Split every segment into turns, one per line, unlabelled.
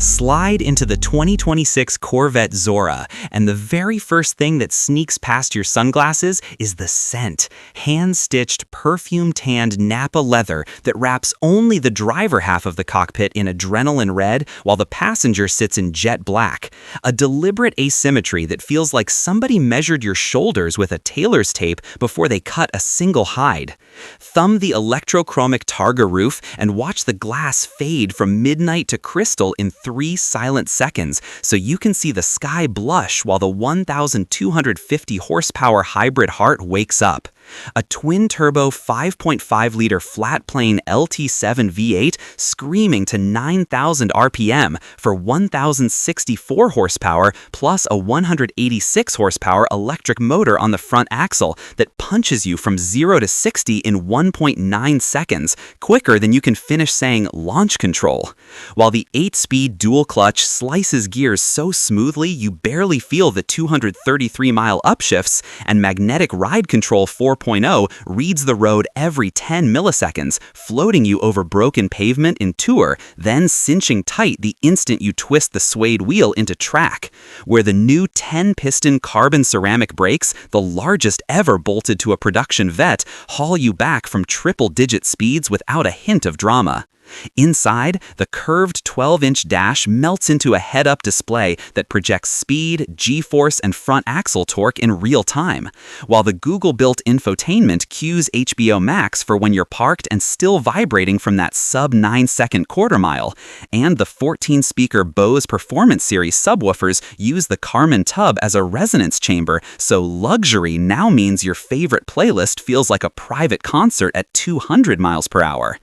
Slide into the 2026 Corvette Zora, and the very first thing that sneaks past your sunglasses is the scent. Hand-stitched, perfume-tanned Napa leather that wraps only the driver half of the cockpit in adrenaline red while the passenger sits in jet black. A deliberate asymmetry that feels like somebody measured your shoulders with a tailor's tape before they cut a single hide. Thumb the electrochromic Targa roof and watch the glass fade from midnight to crystal in 3 silent seconds so you can see the sky blush while the 1,250 horsepower hybrid heart wakes up. A twin-turbo 5.5-liter flat-plane LT7 V8 screaming to 9,000 RPM for 1,064 horsepower plus a 186 horsepower electric motor on the front axle that punches you from 0 to 60 in 1.9 seconds, quicker than you can finish saying launch control. While the 8-speed dual-clutch slices gears so smoothly you barely feel the 233-mile upshifts, and magnetic ride control 4.0 reads the road every 10 milliseconds, floating you over broken pavement in tour, then cinching tight the instant you twist the suede wheel into track. Where the new 10-piston carbon ceramic brakes, the largest ever bolted to a production Vette, haul you back from triple-digit speeds without a hint of drama. Inside, the curved 12-inch dash melts into a head-up display that projects speed, G-force, and front axle torque in real time, while the Google-built infotainment cues HBO Max for when you're parked and still vibrating from that sub-9-second quarter-mile, and the 14-speaker Bose Performance Series subwoofers use the Karman tub as a resonance chamber, so luxury now means your favorite playlist feels like a private concert at 200 miles per hour.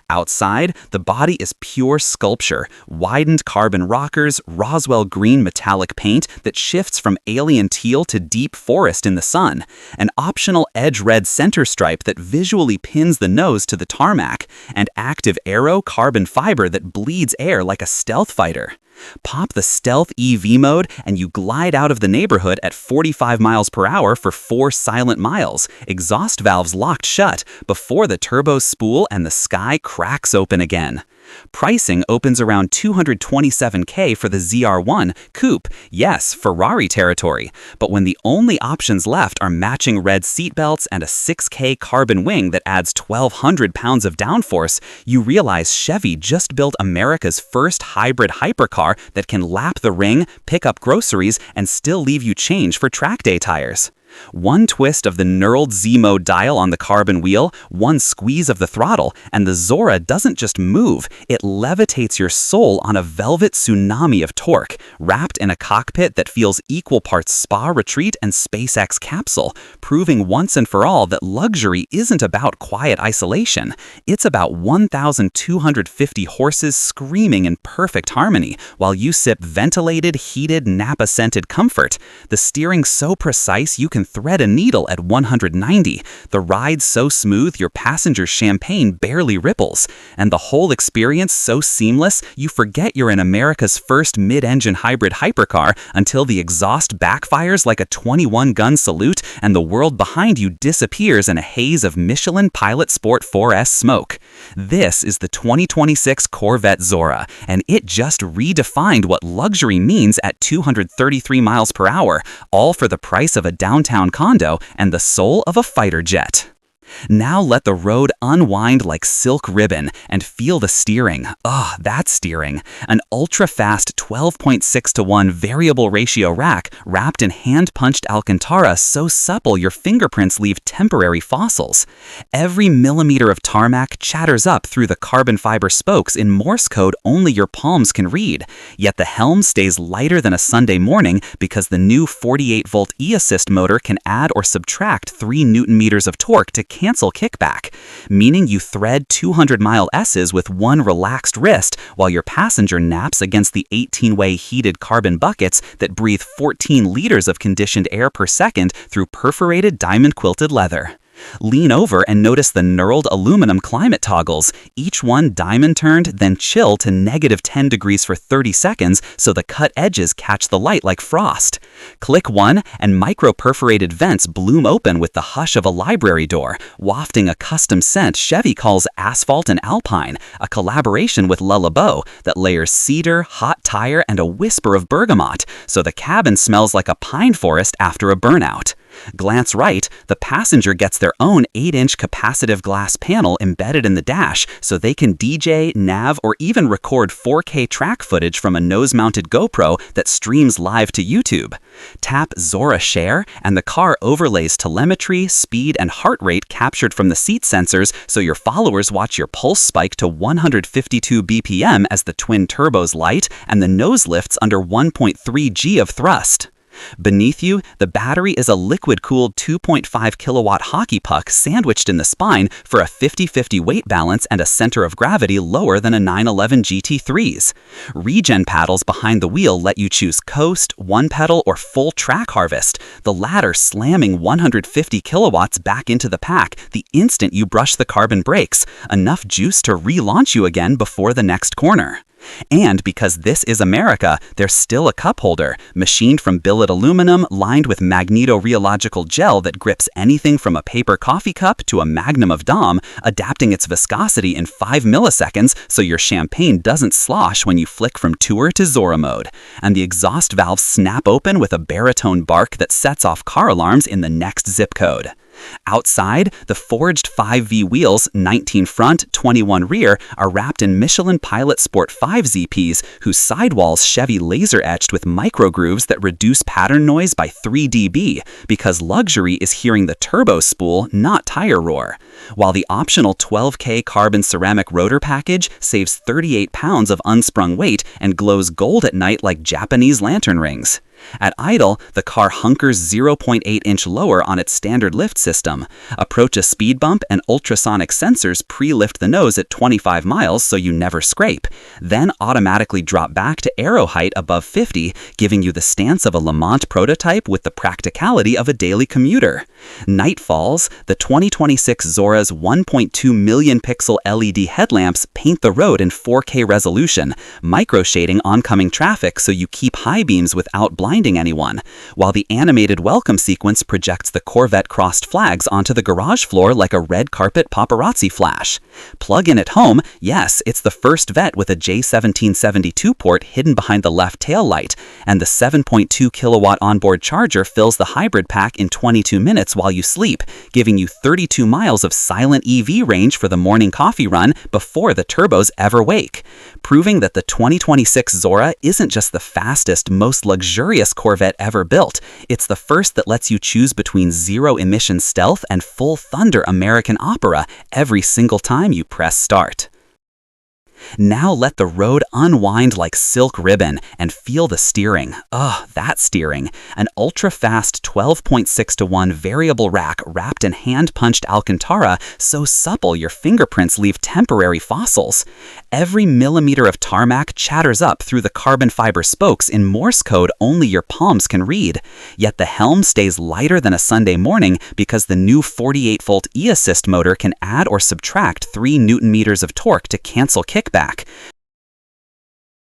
Outside, the body is pure sculpture, widened carbon rockers, Roswell green metallic paint that shifts from alien teal to deep forest in the sun, an optional edge red center stripe that visually pins the nose to the tarmac, and active aero carbon fiber that bleeds air like a stealth fighter. Pop the Stealth EV mode and you glide out of the neighborhood at 45 miles per hour for 4 silent miles, exhaust valves locked shut, before the turbo spool and the sky cracks open again. Pricing opens around $227K for the ZR1 Coupe, yes, Ferrari territory, but when the only options left are matching red seatbelts and a 6K carbon wing that adds 1,200 pounds of downforce, you realize Chevy just built America's first hybrid hypercar that can lap the ring, pick up groceries, and still leave you change for track day tires. One twist of the knurled Z-mode dial on the carbon wheel, one squeeze of the throttle, and the Zora doesn't just move, it levitates your soul on a velvet tsunami of torque, wrapped in a cockpit that feels equal parts spa retreat and SpaceX capsule, proving once and for all that luxury isn't about quiet isolation. It's about 1,250 horses screaming in perfect harmony while you sip ventilated, heated, Napa-scented comfort. The steering so precise you can thread a needle at 190, the ride so smooth your passenger's champagne barely ripples, and the whole experience so seamless you forget you're in America's first mid-engine hybrid hypercar until the exhaust backfires like a 21-gun salute and the world behind you disappears in a haze of Michelin Pilot Sport 4S smoke. This is the 2026 Corvette Zora, and it just redefined what luxury means at 233 miles per hour, all for the price of a downtown condo and the soul of a fighter jet. Now let the road unwind like silk ribbon and feel the steering. That steering. An ultra-fast 12.6:1 variable ratio rack wrapped in hand-punched Alcantara so supple your fingerprints leave temporary fossils. Every millimeter of tarmac chatters up through the carbon fiber spokes in Morse code only your palms can read, yet the helm stays lighter than a Sunday morning because the new 48-volt e-assist motor can add or subtract 3 Newton-meters of torque to cancel kickback, meaning you thread 200-mile S's with one relaxed wrist while your passenger naps against the 18-way heated carbon buckets that breathe 14 liters of conditioned air per second through perforated diamond-quilted leather. Lean over and notice the knurled aluminum climate toggles, each one diamond-turned, then chill to -10 degrees for 30 seconds so the cut edges catch the light like frost. Click one, and micro-perforated vents bloom open with the hush of a library door, wafting a custom scent Chevy calls Asphalt and Alpine, a collaboration with Le Labo that layers cedar, hot tire, and a whisper of bergamot, so the cabin smells like a pine forest after a burnout. Glance right, the passenger gets their own 8-inch capacitive glass panel embedded in the dash so they can DJ, nav, or even record 4K track footage from a nose-mounted GoPro that streams live to YouTube. Tap Zora Share, and the car overlays telemetry, speed, and heart rate captured from the seat sensors so your followers watch your pulse spike to 152 BPM as the twin turbos light and the nose lifts under 1.3 G of thrust. Beneath you, the battery is a liquid-cooled 2.5 kilowatt hockey puck sandwiched in the spine for a 50-50 weight balance and a center of gravity lower than a 911 GT3's. Regen paddles behind the wheel let you choose coast, one pedal, or full track harvest, the latter slamming 150 kilowatts back into the pack the instant you brush the carbon brakes, enough juice to relaunch you again before the next corner. And because this is America, there's still a cup holder, machined from billet aluminum, lined with magneto-rheological gel that grips anything from a paper coffee cup to a magnum of Dom, adapting its viscosity in 5 milliseconds so your champagne doesn't slosh when you flick from Tour to Zora mode. And the exhaust valves snap open with a baritone bark that sets off car alarms in the next zip code. Outside, the forged 5V wheels, 19 front, 21 rear, are wrapped in Michelin Pilot Sport 5 ZPs, whose sidewalls Chevy laser-etched with micro-grooves that reduce pattern noise by 3 dB, because luxury is hearing the turbo spool, not tire roar. While the optional 12K carbon ceramic rotor package saves 38 pounds of unsprung weight and glows gold at night like Japanese lantern rings. At idle, the car hunkers 0.8-inch lower on its standard lift system. Approach a speed bump and ultrasonic sensors pre-lift the nose at 25 miles so you never scrape, then automatically drop back to aero height above 50, giving you the stance of a Le Mans prototype with the practicality of a daily commuter. Night falls, the 2026 Zora's 1.2 million pixel LED headlamps paint the road in 4K resolution, micro-shading oncoming traffic so you keep high beams without blinding anyone, while the animated welcome sequence projects the Corvette crossed flags onto the garage floor like a red carpet paparazzi flash. Plug in at home, yes, it's the first Vette with a J1772 port hidden behind the left tail light, and the 7.2 kilowatt onboard charger fills the hybrid pack in 22 minutes while you sleep, giving you 32 miles of silent EV range for the morning coffee run before the turbos ever wake, proving that the 2026 Zora isn't just the fastest, most luxurious Corvette ever built. It's the first that lets you choose between zero-emission stealth and full-thunder American opera every single time you press start. Now let the road unwind like silk ribbon and feel the steering. Ugh, that steering. An ultra-fast 12.6:1 variable rack wrapped in hand-punched Alcantara so supple your fingerprints leave temporary fossils. Every millimeter of tarmac chatters up through the carbon fiber spokes in Morse code only your palms can read. Yet the helm stays lighter than a Sunday morning because the new 48-volt e-assist motor can add or subtract 3 Newton meters of torque to cancel kickback.